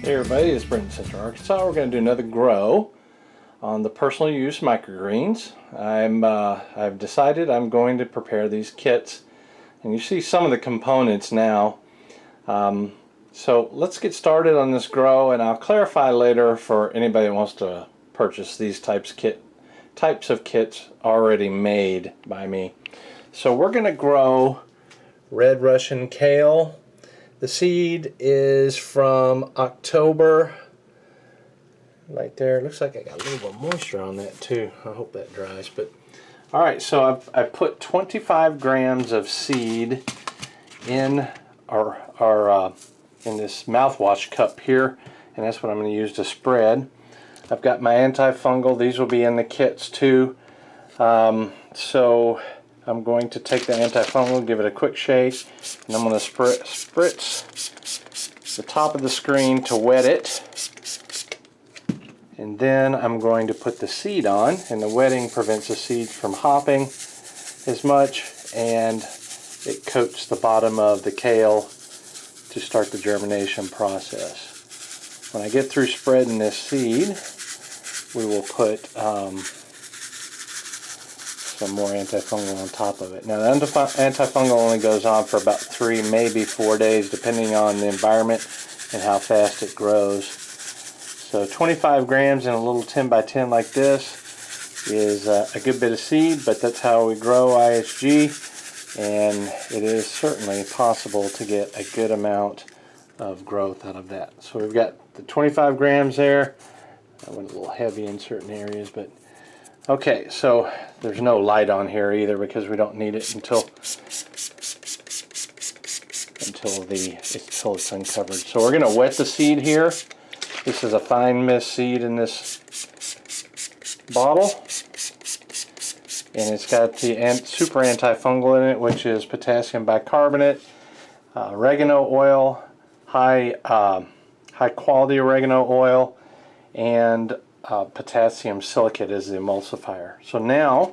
Hey everybody, it's Brent in Central Arkansas. We're going to do another grow on the personal use microgreens. I've decided I'm going to prepare these kits, and you see some of the components now. So let's get started on this grow, and I'll clarify later for anybody that wants to purchase these types of kits already made by me. So we're going to grow Red Russian Kale. The seed is from October, right there. It looks like I got a little bit of moisture on that too. I hope that dries. But all right, so I put 25 grams of seed in in this mouthwash cup here, and that's what I'm going to use to spread. I've got my antifungal. These will be in the kits too. So I'm going to take the antifungal, give it a quick shake, and I'm going to spritz the top of the screen to wet it. And then I'm going to put the seed on, and the wetting prevents the seeds from hopping as much, and it coats the bottom of the kale to start the germination process. When I get through spreading this seed, we will put some more antifungal on top of it. Now the antifungal only goes on for about 3, maybe 4 days, depending on the environment and how fast it grows. So 25 grams in a little 10 by 10 like this is a good bit of seed, but that's how we grow ISG, and it is certainly possible to get a good amount of growth out of that. So we've got the 25 grams there. I went a little heavy in certain areas, but okay, so there's no light on here either because we don't need it until it's uncovered. So we're going to wet the seed here. This is a fine mist seed in this bottle, and it's got the super antifungal in it, which is potassium bicarbonate, oregano oil, high quality oregano oil, and potassium silicate is the emulsifier. So now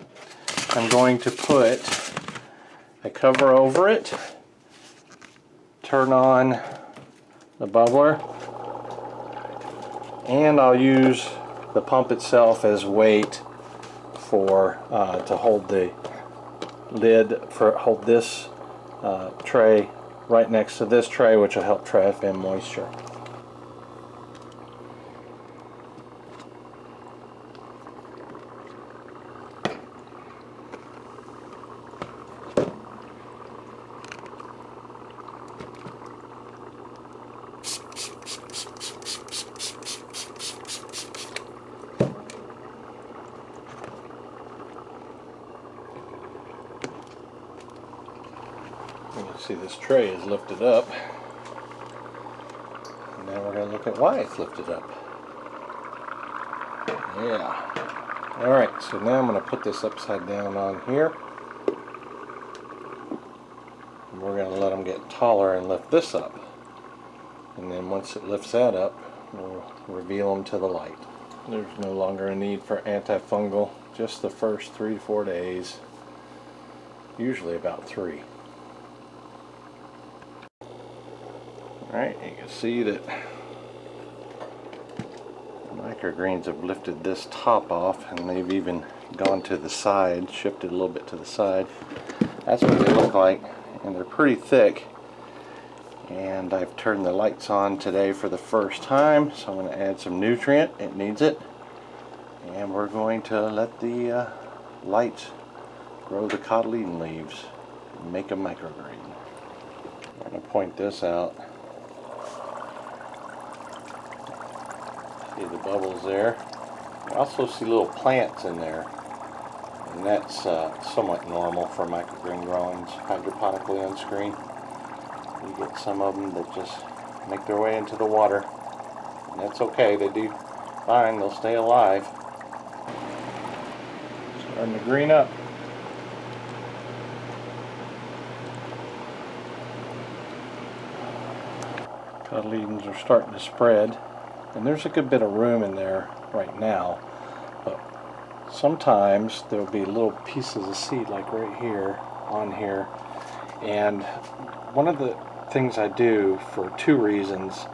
I'm going to put a cover over it, turn on the bubbler, and I'll use the pump itself as weight for to hold the lid, hold this tray right next to this tray, which will help trap in moisture. You can see this tray is lifted up, and now we're going to look at why it's lifted up. Yeah. Alright, so now I'm going to put this upside down on here, and we're going to let them get taller and lift this up, and then once it lifts that up, we'll reveal them to the light. There's no longer a need for antifungal, just the first 3 to 4 days, usually about 3. Alright, you can see that microgreens have lifted this top off, and they've even gone to the side, shifted a little bit to the side. That's what they look like, and they're pretty thick. And I've turned the lights on today for the first time, so I'm going to add some nutrient. It needs it. And we're going to let the lights grow the cotyledon leaves and make a microgreen. I'm going to point this out. See the bubbles there. You also see little plants in there, and that's somewhat normal for microgreen growings hydroponically on screen. You get some of them that just make their way into the water, and that's okay. They do fine. They'll stay alive. Starting to green up. Cotyledons are starting to spread. And there's a good bit of room in there right now, but sometimes there'll be little pieces of seed like right here on here, and one of the things I do for 2 reasons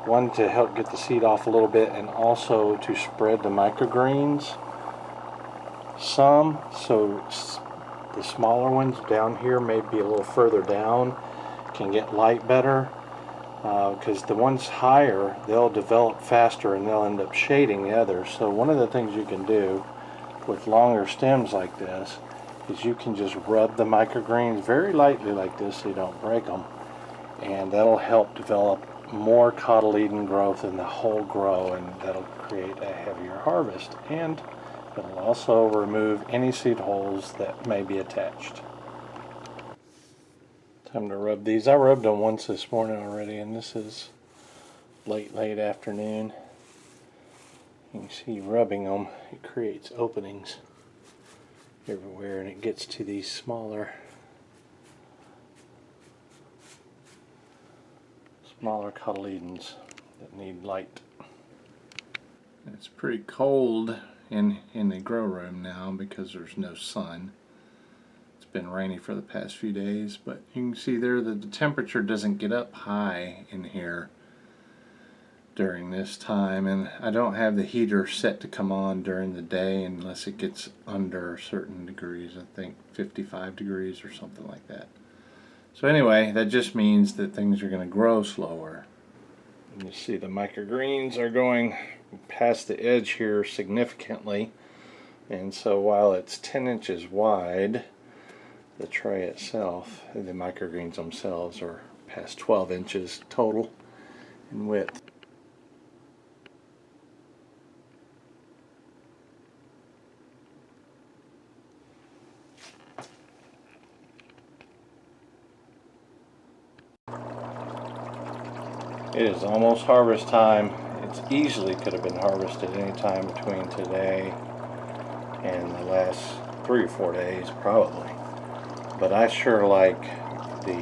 One, to help get the seed off a little bit, and also to spread the microgreens some, so the smaller ones down here may be a little further down, can get light better, because the ones higher, they'll develop faster and they'll end up shading the others. So one of the things you can do with longer stems like this is you can just rub the microgreens very lightly like this so you don't break them, and that'll help develop more cotyledon growth in the whole grow, and that'll create a heavier harvest, and it'll also remove any seed holes that may be attached. Time to rub these. I rubbed them once this morning already, and this is late afternoon. You can see rubbing them, it creates openings everywhere, and it gets to these smaller cotyledons that need light. It's pretty cold in the grow room now because there's no sun. It's been rainy for the past few days, but you can see there that the temperature doesn't get up high in here during this time, and I don't have the heater set to come on during the day unless it gets under certain degrees. I think 55 degrees or something like that. So anyway, that just means that things are going to grow slower. And you see the microgreens are going past the edge here significantly, and so while it's 10 inches wide, the tray itself, the microgreens themselves, are past 12 inches total in width. It is almost harvest time. It's easily could have been harvested any time between today and the last 3 or 4 days probably. But I sure like the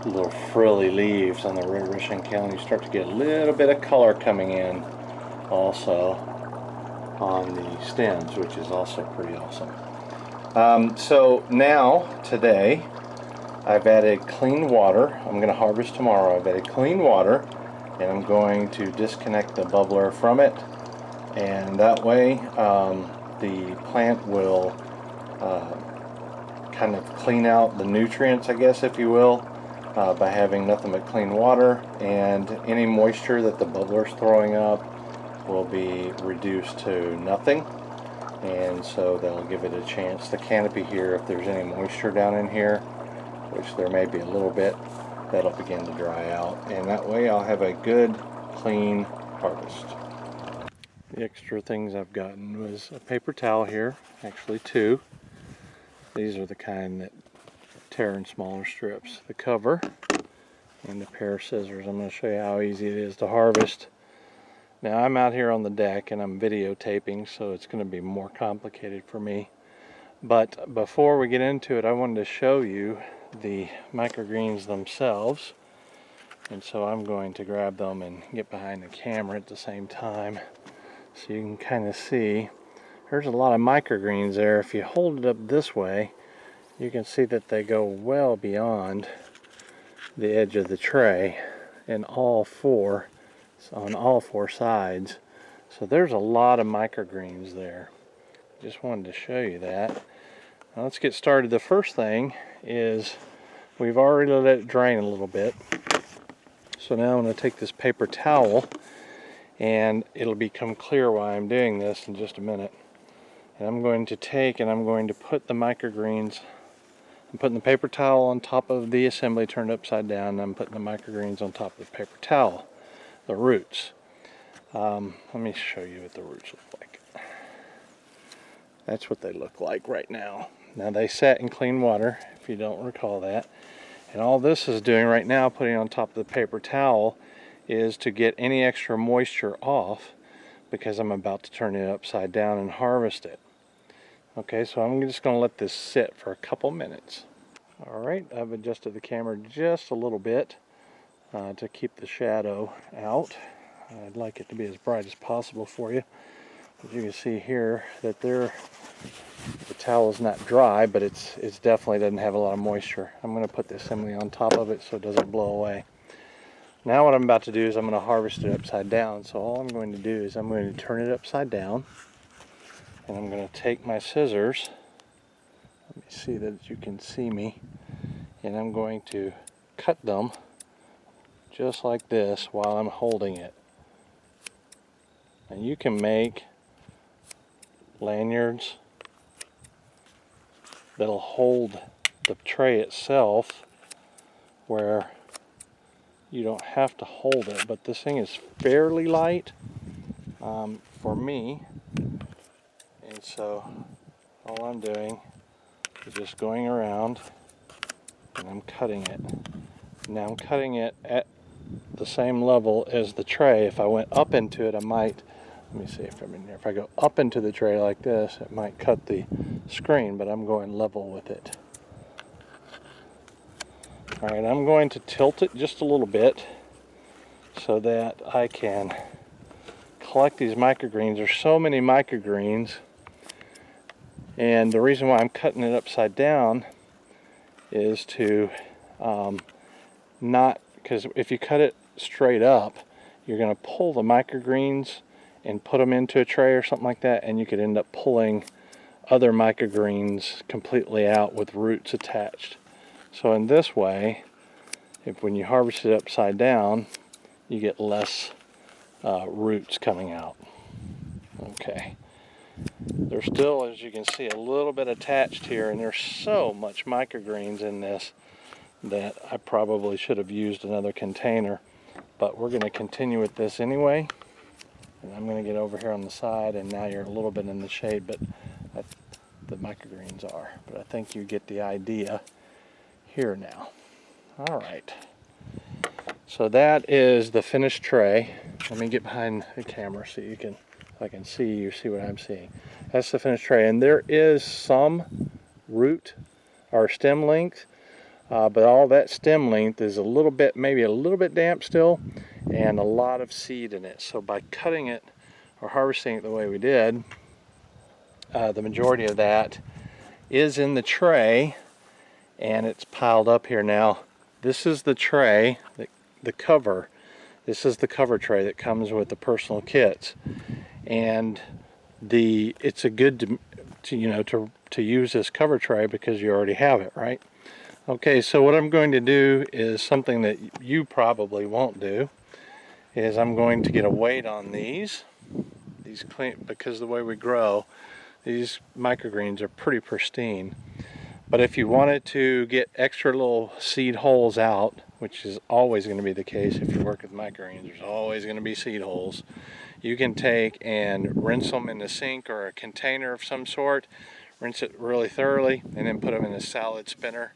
little frilly leaves on the Red Russian Kale, and you start to get a little bit of color coming in also on the stems, which is also pretty awesome. So now, today, I've added clean water. I'm going to harvest tomorrow. I've added clean water, and I'm going to disconnect the bubbler from it, and that way the plant will kind of clean out the nutrients, I guess, if you will, by having nothing but clean water, and any moisture that the bubbler's throwing up will be reduced to nothing, and so that'll give it a chance. The canopy here, if there's any moisture down in here, which there may be a little bit, that'll begin to dry out, and that way I'll have a good clean harvest. The extra things I've gotten was a paper towel here, actually 2. These are the kind that tear in smaller strips. The cover and a pair of scissors. I'm going to show you how easy it is to harvest. Now I'm out here on the deck and I'm videotaping, so it's going to be more complicated for me. But before we get into it, I wanted to show you the microgreens themselves, and so I'm going to grab them and get behind the camera at the same time so you can kind of see. There's a lot of microgreens there. If you hold it up this way, you can see that they go well beyond the edge of the tray and on all four sides. So there's a lot of microgreens there. Just wanted to show you that. Now let's get started. The first thing is we've already let it drain a little bit. So now I'm going to take this paper towel, and it'll become clear why I'm doing this in just a minute. And I'm going to take and I'm going to put the microgreens, I'm putting the paper towel on top of the assembly turned upside down, and I'm putting the microgreens on top of the paper towel, the roots. Let me show you what the roots look like. That's what they look like right now. Now they sat in clean water, if you don't recall that. And all this is doing right now, putting on top of the paper towel, is to get any extra moisture off, because I'm about to turn it upside down and harvest it. Okay, so I'm just going to let this sit for a couple minutes. Alright, I've adjusted the camera just a little bit to keep the shadow out. I'd like it to be as bright as possible for you. As you can see here that the towel is not dry, but it's definitely doesn't have a lot of moisture. I'm going to put the assembly on top of it so it doesn't blow away. Now what I'm about to do is I'm going to harvest it upside down. So all I'm going to do is I'm going to turn it upside down, and I'm going to take my scissors. Let me see that you can see me. And I'm going to cut them just like this while I'm holding it. And you can make lanyards that'll hold the tray itself where you don't have to hold it, but this thing is fairly light for me, and so all I'm doing is just going around and I'm cutting it. Now I'm cutting it at the same level as the tray. If I went up into it, I might, let me see if I'm in there. If I go up into the tray like this, it might cut the screen, but I'm going level with it. Alright, I'm going to tilt it just a little bit so that I can collect these microgreens. There's so many microgreens, and the reason why I'm cutting it upside down is to not, because if you cut it straight up, you're going to pull the microgreens and put them into a tray or something like that, and you could end up pulling other microgreens completely out with roots attached. So in this way, when you harvest it upside down, you get less roots coming out. Okay. There's still, as you can see, a little bit attached here, and there's so much microgreens in this that I probably should have used another container. But we're going to continue with this anyway. And I'm going to get over here on the side, and now you're a little bit in the shade, but the microgreens are. But I think you get the idea here now. All right. So that is the finished tray. Let me get behind the camera so you can, I can see you see what I'm seeing. That's the finished tray, and there is some root or stem length, but all that stem length is a little bit, maybe a little bit damp still, and a lot of seed in it. So by cutting it or harvesting it the way we did, the majority of that is in the tray, and it's piled up here now. This is the tray, the cover. This is the cover tray that comes with the personal kits, and it's a good to use this cover tray because you already have it, right? Okay, so what I'm going to do is something that you probably won't do, is I'm going to get a weight on these clean, because the way we grow, these microgreens are pretty pristine. But if you wanted to get extra little seed holes out, which is always going to be the case if you work with microgreens, there's always going to be seed holes, you can take and rinse them in the sink or a container of some sort, rinse it really thoroughly, and then put them in a salad spinner,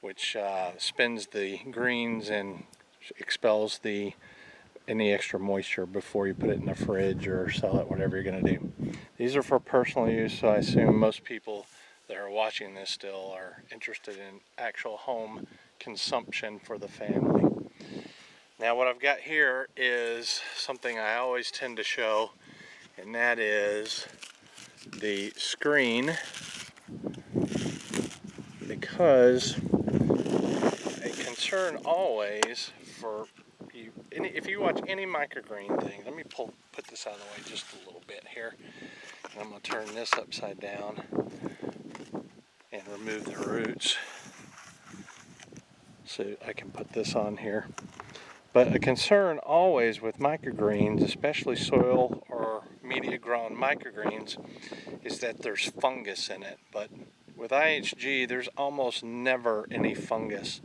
which spins the greens and expels any extra moisture before you put it in the fridge or sell it, whatever you're going to do. These are for personal use, so I assume most people that are watching this still are interested in actual home consumption for the family. Now what I've got here is something I always tend to show, and that is the screen, because a concern always for you, if you watch any microgreen thing, let me put this out of the way just a little bit here, and I'm going to turn this upside down and remove the roots so I can put this on here. But a concern always with microgreens, especially soil or media grown microgreens, is that there's fungus in it. But with IHG, there's almost never any fungus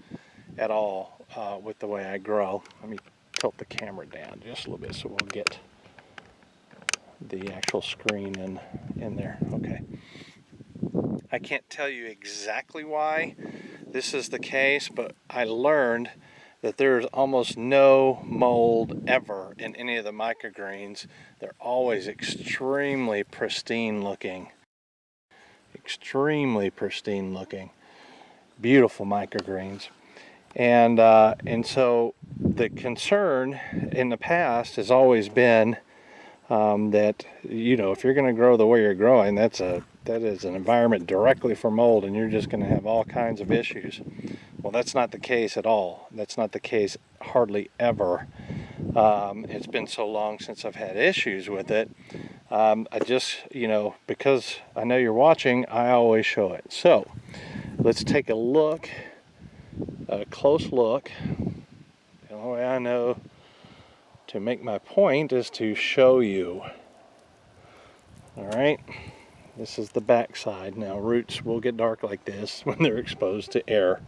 at all with the way I grow. Let me tilt the camera down just a little bit so we'll get the actual screen in there. Okay. I can't tell you exactly why this is the case, but I learned that there's almost no mold ever in any of the microgreens. They're always extremely pristine looking. Extremely pristine looking. Beautiful microgreens. And so the concern in the past has always been that, you know, if you're going to grow the way you're growing, that is an environment directly for mold, and you're just going to have all kinds of issues. Well, that's not the case at all. That's not the case hardly ever. It's been so long since I've had issues with it. I just, because I know you're watching, I always show it. So let's take a look, a close look. The only way I know to make my point is to show you. All right, this is the back side. Now roots will get dark like this when they're exposed to air.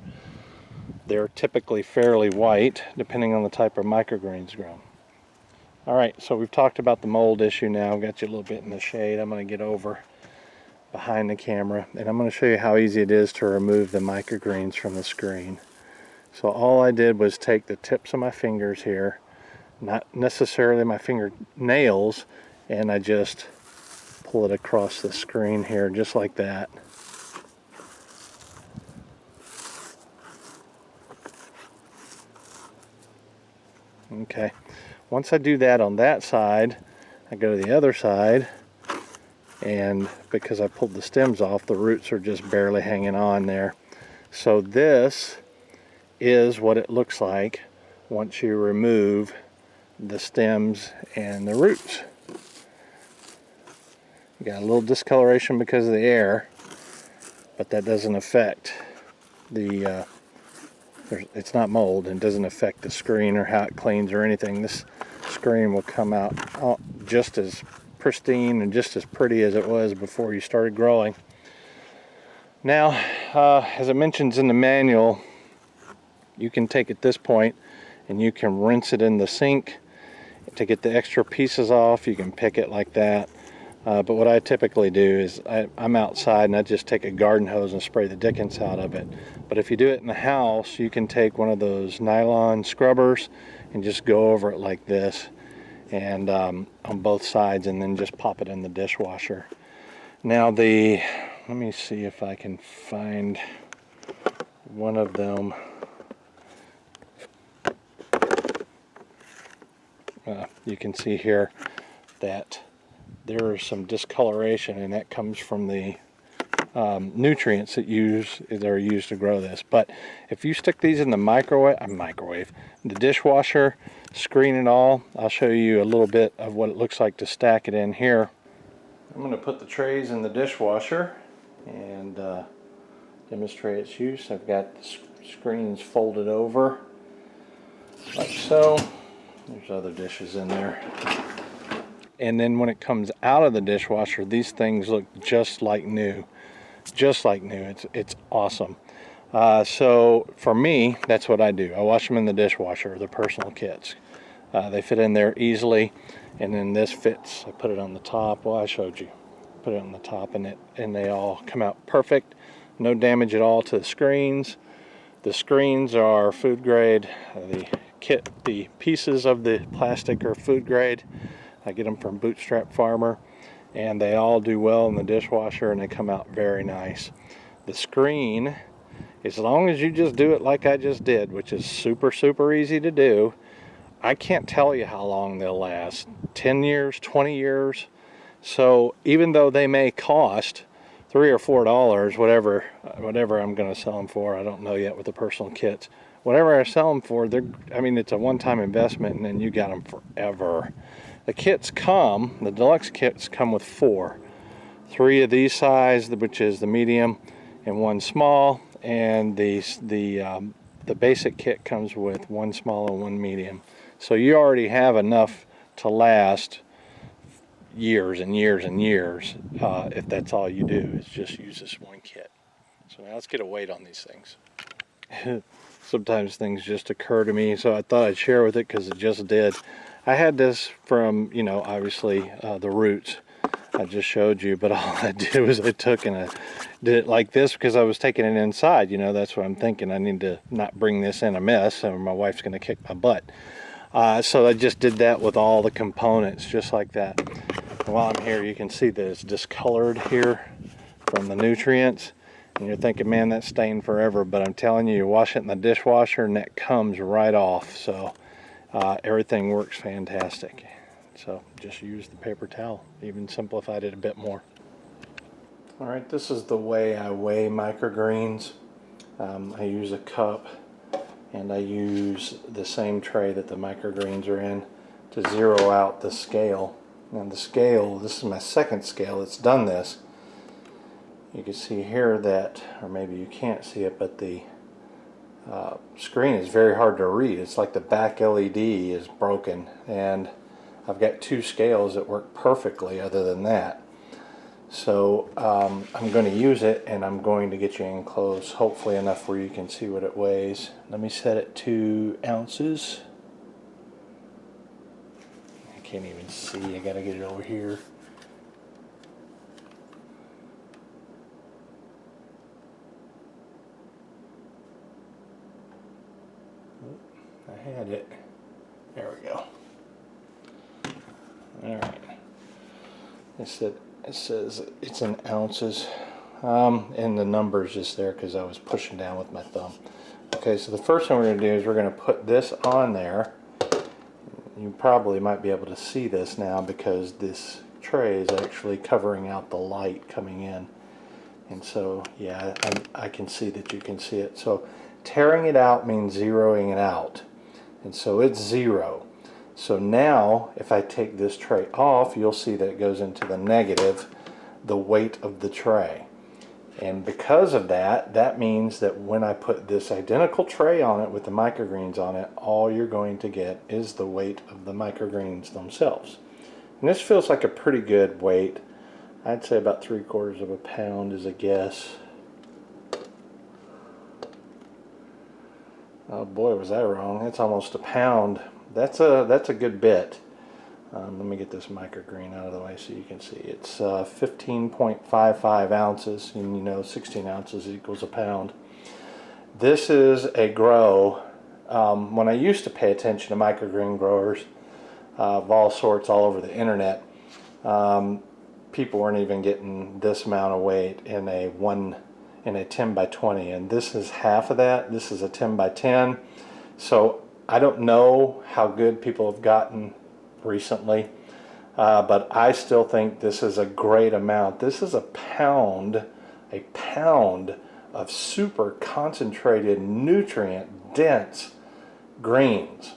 They're typically fairly white depending on the type of microgreens grown. All right, so we've talked about the mold issue now. I've got you a little bit in the shade. I'm going to get over behind the camera and I'm going to show you how easy it is to remove the microgreens from the screen. So all I did was take the tips of my fingers here, not necessarily my fingernails, and I just pull it across the screen here just like that. Okay, once I do that on that side, I go to the other side, and because I pulled the stems off, the roots are just barely hanging on there. So this is what it looks like once you remove the stems and the roots. You got a little discoloration because of the air, but that doesn't affect the it's not mold and doesn't affect the screen or how it cleans or anything. This screen will come out just as pristine and just as pretty as it was before you started growing. Now, as it mentions in the manual, you can take at this point and you can rinse it in the sink to get the extra pieces off. You can pick it like that. But what I typically do is I'm outside and I just take a garden hose and spray the dickens out of it. But if you do it in the house, you can take one of those nylon scrubbers and just go over it like this, and on both sides, and then just pop it in the dishwasher. Now let me see if I can find one of them. You can see here that there is some discoloration, and that comes from the nutrients that are used to grow this. But if you stick these in the microwave, the dishwasher, screen it all, I'll show you a little bit of what it looks like to stack it in here. I'm going to put the trays in the dishwasher and demonstrate its use. I've got the screens folded over like so. There's other dishes in there. And then when it comes out of the dishwasher, these things look just like new. Just like new. It's awesome. So for me, that's what I do. I wash them in the dishwasher, the personal kits. They fit in there easily, and then this fits. I put it on the top. Well, I showed you. Put it on the top, and they all come out perfect. No damage at all to the screens. The screens are food grade. The pieces of the plastic are food grade. I get them from Bootstrap Farmer, and they all do well in the dishwasher, and they come out very nice. The screen, as long as you just do it like I just did, which is super, super easy to do, I can't tell you how long they'll last. 10 years, 20 years. So even though they may cost $3 or $4, whatever I'm going to sell them for, I don't know yet with the personal kits. Whatever I sell them for, it's a one-time investment, and then you got them forever. The deluxe kits come with 4. 3 of these size, which is the medium, and 1 small, and the basic kit comes with 1 small and 1 medium. So you already have enough to last years and years and years if that's all you do is just use this one kit. So now let's get a weight on these things. Sometimes things just occur to me, so I thought I'd share with it because it just did. I had this from, obviously the roots I just showed you, but all I did was I took and I did it like this because I was taking it inside. That's what I'm thinking. I need to not bring this in a mess or my wife's going to kick my butt. So I just did that with all the components, just like that. And while I'm here, you can see that it's discolored here from the nutrients. And you're thinking, man, that's staying forever. But I'm telling you, you wash it in the dishwasher and that comes right off. So everything works fantastic. So just use the paper towel. Even simplified it a bit more. All right, this is the way I weigh microgreens. I use a cup and I use the same tray that the microgreens are in to zero out the scale. Now the scale, this is my second scale that's done this. You can see here that, or maybe you can't see it, but the screen is very hard to read. It's like the back LED is broken, and I've got two scales that work perfectly other than that. So I'm going to use it, and I'm going to get you in close, hopefully enough where you can see what it weighs. Let me set it to ounces. I can't even see, I gotta get it over here. I had it. There we go. Alright. It says it's in ounces. And the number's just there because I was pushing down with my thumb. Okay, so the first thing we're going to do is we're going to put this on there. You probably might be able to see this now because this tray is actually covering out the light coming in. And so, yeah, I can see that you can see it. So tearing it out means zeroing it out. And so it's 0. So now, if I take this tray off, you'll see that it goes into the negative, the weight of the tray. And because of that, that means that when I put this identical tray on it with the microgreens on it, all you're going to get is the weight of the microgreens themselves. And this feels like a pretty good weight. I'd say about 3/4 of a pound is a guess. Oh boy, was I wrong. It's almost a pound. That's a good bit. Let me get this microgreen out of the way so you can see. It's 15.55 ounces, and you know 16 ounces equals a pound. This is a grow. When I used to pay attention to microgreen growers of all sorts all over the internet, people weren't even getting this amount of weight in a 10 by 20, and this is half of that. This is a 10 by 10. So I don't know how good people have gotten recently, but I still think this is a great amount. This is a pound of super concentrated, nutrient dense greens,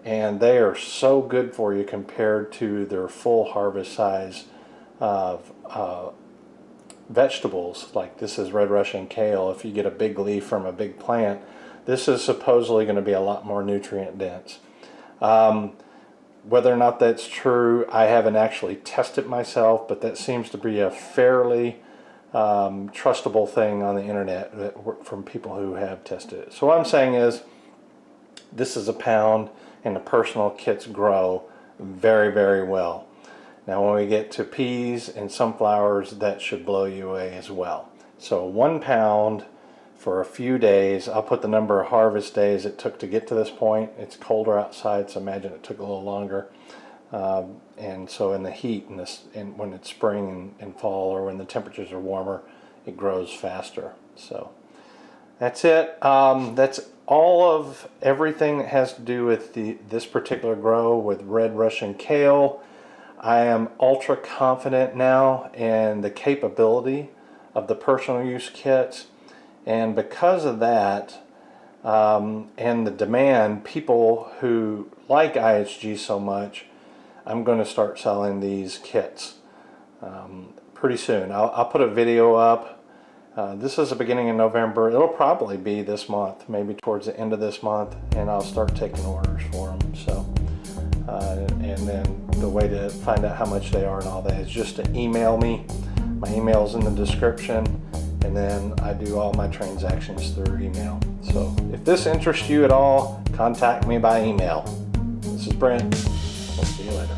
and they are so good for you compared to their full harvest size of vegetables. Like this is Red Russian Kale. If you get a big leaf from a big plant, this is supposedly going to be a lot more nutrient dense. Whether or not that's true, I haven't actually tested myself, but that seems to be a fairly trustable thing on the internet from people who have tested it. So what I'm saying is, this is a pound, and the personal kits grow very, very well. Now when we get to peas and sunflowers, that should blow you away as well. So 1 pound for a few days. I'll put the number of harvest days it took to get to this point. It's colder outside, so imagine it took a little longer. And so in the heat and when it's spring and fall, or when the temperatures are warmer, it grows faster. So that's it. That's all of everything that has to do with this particular grow with Red Russian Kale. I am ultra confident now in the capability of the personal use kits. And because of that, and the demand, people who like IHG so much, I'm going to start selling these kits pretty soon. I'll put a video up. This is the beginning of November. It'll probably be this month, maybe towards the end of this month, and I'll start taking orders for them. So, and then the way to find out how much they are and all that is just to email me. My email's in the description. And then I do all my transactions through email. So if this interests you at all, contact me by email. This is Brent. We'll see you later.